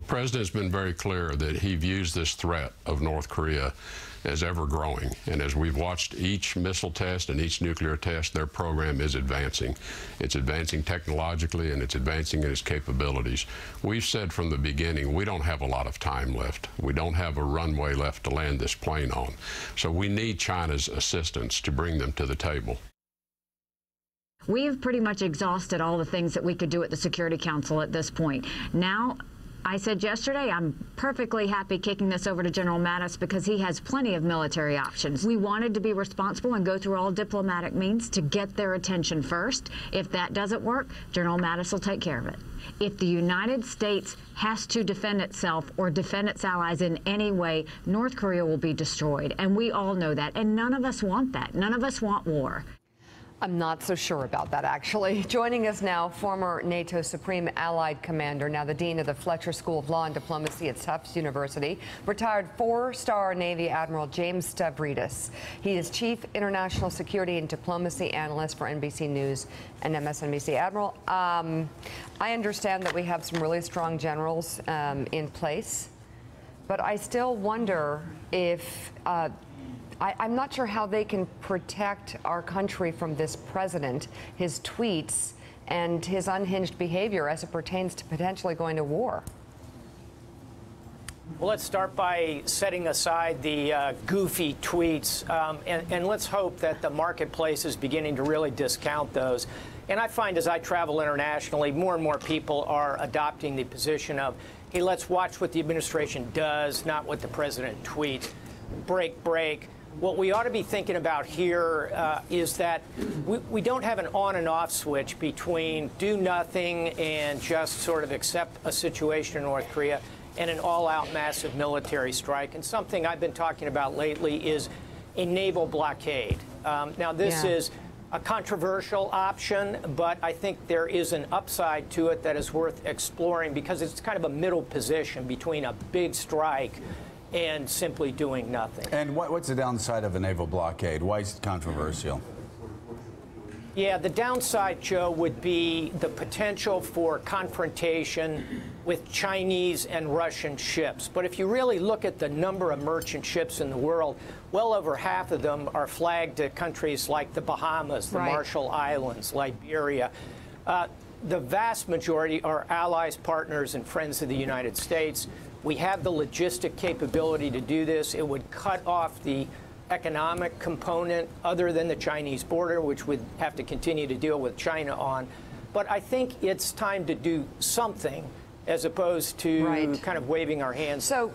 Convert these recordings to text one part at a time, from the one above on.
President's been very clear that he views this threat of North Korea as ever growing. And as we've watched each missile test and each nuclear test, their program is advancing. It's advancing technologically and it's advancing in its capabilities. We've said from the beginning, we don't have a lot of time left. We don't have a runway left to land this plane on. So we need China's assistance to bring them to the table. We've pretty much exhausted all the things that we could do at the Security Council at this point. Now, I said yesterday, I'm perfectly happy kicking this over to General Mattis because he has plenty of military options. We wanted to be responsible and go through all diplomatic means to get their attention first. If that doesn't work, General Mattis will take care of it. If the United States has to defend itself or defend its allies in any way, North Korea will be destroyed. And we all know that. And none of us want that. None of us want war. I'm not so sure about that, actually. Joining us now, former NATO Supreme Allied Commander, now the Dean of the Fletcher School of Law and Diplomacy at Tufts University, retired four-star Navy Admiral James Stavridis. He is Chief International Security and Diplomacy Analyst for NBC News and MSNBC. Admiral, I understand that we have some really strong generals in place, but I still wonder if I'm not sure how they can protect our country from this president, his tweets, and his unhinged behavior as it pertains to potentially going to war. Well, let's start by setting aside the goofy tweets, and let's hope that the marketplace is beginning to really discount those. And I find as I travel internationally, more and more people are adopting the position of, hey, let's watch what the administration does, not what the president tweets. Break. What we ought to be thinking about here is that we don't have an on and off switch between do nothing and just sort of accept a situation in North Korea and an all-out massive military strike. And something I've been talking about lately is a naval blockade. Now, this is a controversial option, but I think there is an upside to it that is worth exploring because it's kind of a middle position between a big strike and simply doing nothing. And what's the downside of a naval blockade? Why is it controversial? Yeah, the downside, Joe, would be the potential for confrontation with Chinese and Russian ships. But if you really look at the number of merchant ships in the world, well over half of them are flagged to countries like the Bahamas, the Marshall Islands, Liberia. The vast majority are allies, partners, and friends of the United States. We have the logistic capability to do this. It would cut off the economic component other than the Chinese border, which would have to continue to deal with China on. But I think it's time to do something as opposed to kind of waving our hands. So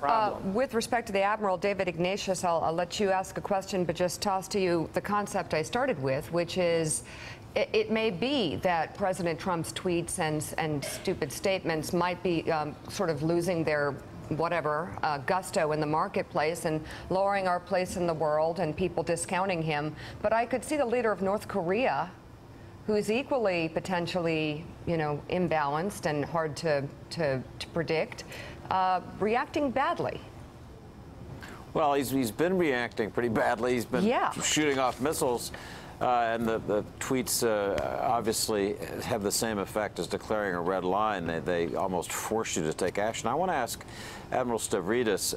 with respect to the Admiral, David Ignatius, I'll let you ask a question, but just toss to you the concept I started with, which is it may be that President Trump's tweets and stupid statements might be sort of losing their gusto in the marketplace and lowering our place in the world and people discounting him. But I could see the leader of North Korea, who is equally potentially, imbalanced and hard to predict, reacting badly. Well, he's been reacting pretty badly. He's been shooting off missiles. And the tweets obviously have the same effect as declaring a red line. They almost force you to take action. I want to ask Admiral Stavridis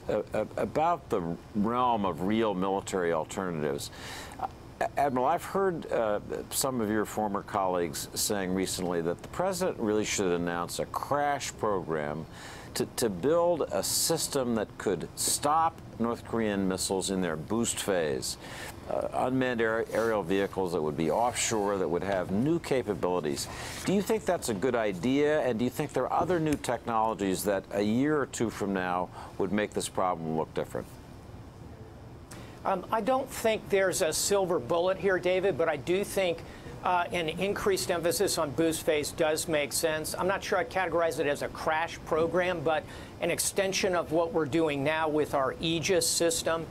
about the realm of real military alternatives. Admiral, I've heard some of your former colleagues saying recently that the president really should announce a crash program to build a system that could stop North Korean missiles in their boost phase. Unmanned aerial vehicles that would be offshore, that would have new capabilities. Do you think that's a good idea? And do you think there are other new technologies that a year or two from now would make this problem look different? I don't think there's a silver bullet here, David, but I do think an increased emphasis on boost phase does make sense. I'm not sure I'd categorize it as a crash program, but an extension of what we're doing now with our Aegis system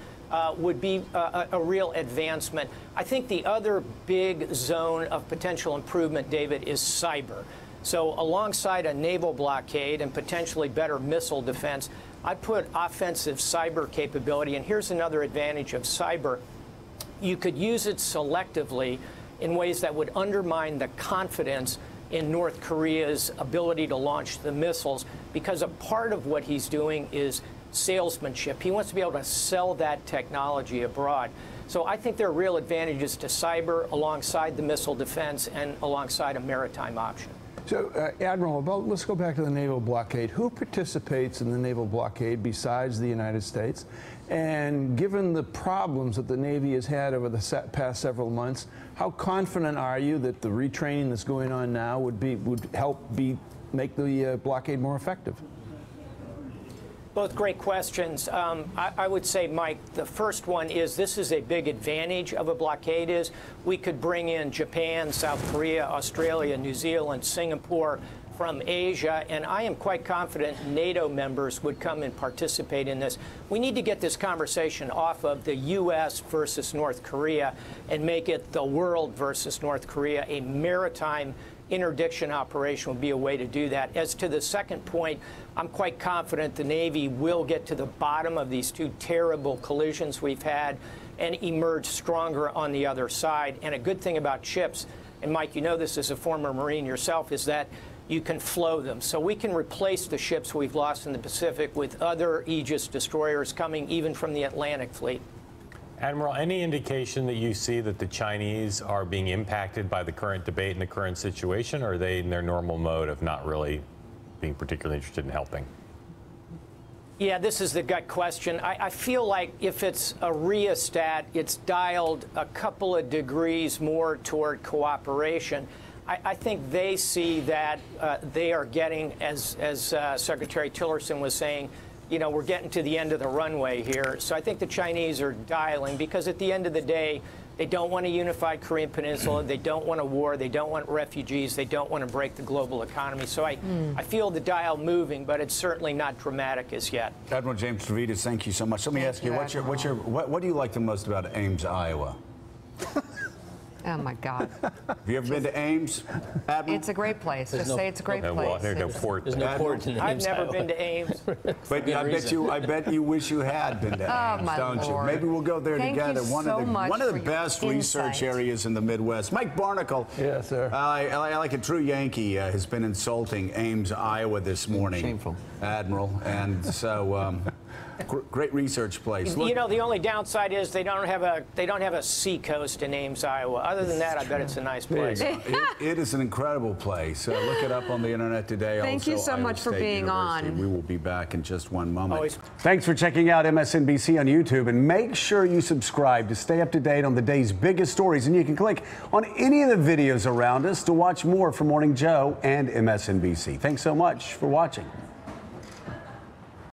would be a real advancement. I think the other big zone of potential improvement, David, is cyber. So alongside a naval blockade and potentially better missile defense, I put offensive cyber capability. And here's another advantage of cyber. You could use it selectively in ways that would undermine the confidence in North Korea's ability to launch the missiles, because a part of what he's doing is salesmanship. He wants to be able to sell that technology abroad. So I think there are real advantages to cyber alongside the missile defense and alongside a maritime option. So, Admiral, let's go back to the naval blockade. Who participates in the naval blockade besides the United States? And given the problems that the Navy has had over the past several months, how confident are you that the retraining that's going on now would help make the blockade more effective? Both great questions. I would say, Mike, the first one is this is a big advantage of a blockade is we could bring in Japan, South Korea, Australia, New Zealand, Singapore from Asia, and I am quite confident NATO members would come and participate in this. We need to get this conversation off of the U.S. versus North Korea and make it the world versus North Korea. A maritime interdiction operation would be a way to do that. As to the second point, I'm quite confident the Navy will get to the bottom of these two terrible collisions we've had and emerge stronger on the other side. And a good thing about ships, and Mike, you know this as a former Marine yourself, is that you can flow them. So we can replace the ships we've lost in the Pacific with other Aegis destroyers coming even from the Atlantic Fleet. Admiral, any indication that you see that the Chinese are being impacted by the current debate and the current situation, or are they in their normal mode of not really being particularly interested in helping? Yeah, this is the gut question. I feel like if it's a rheostat, it's dialed a couple of degrees more toward cooperation. I think they see that they are getting, as Secretary Tillerson was saying, you know, we're getting to the end of the runway here. So I think the Chinese are dialing because at the end of the day, they don't want a unified Korean Peninsula. They don't want a war. They don't want refugees. They don't want to break the global economy. So I feel the dial moving, but it's certainly not dramatic as yet. Admiral James Stavridis, thank you so much. Let me ask you, what do you like the most about Ames, Iowa? Oh, my God. Have you ever been to Ames, Admiral? It's a great place. Just say it's a great place. There's no port. There's no port in I've never been to Ames. But I bet you wish you had been to Ames, don't you? Maybe we'll go there together. One of the best research areas in the Midwest. Mike Barnicle. Yes, sir. Like a true Yankee, has been insulting Ames, Iowa this morning. Shameful. Admiral. And so great research place. You know, the only downside is they don't have a sea coast in Ames, Iowa. Other than that, I bet it's a nice place. It is an incredible place. Look it up on the internet today. Thank you so much for being on. We will be back in just one moment. Always. Thanks for checking out MSNBC on YouTube, and make sure you subscribe to stay up to date on the day's biggest stories. And you can click on any of the videos around us to watch more from Morning Joe and MSNBC. Thanks so much for watching.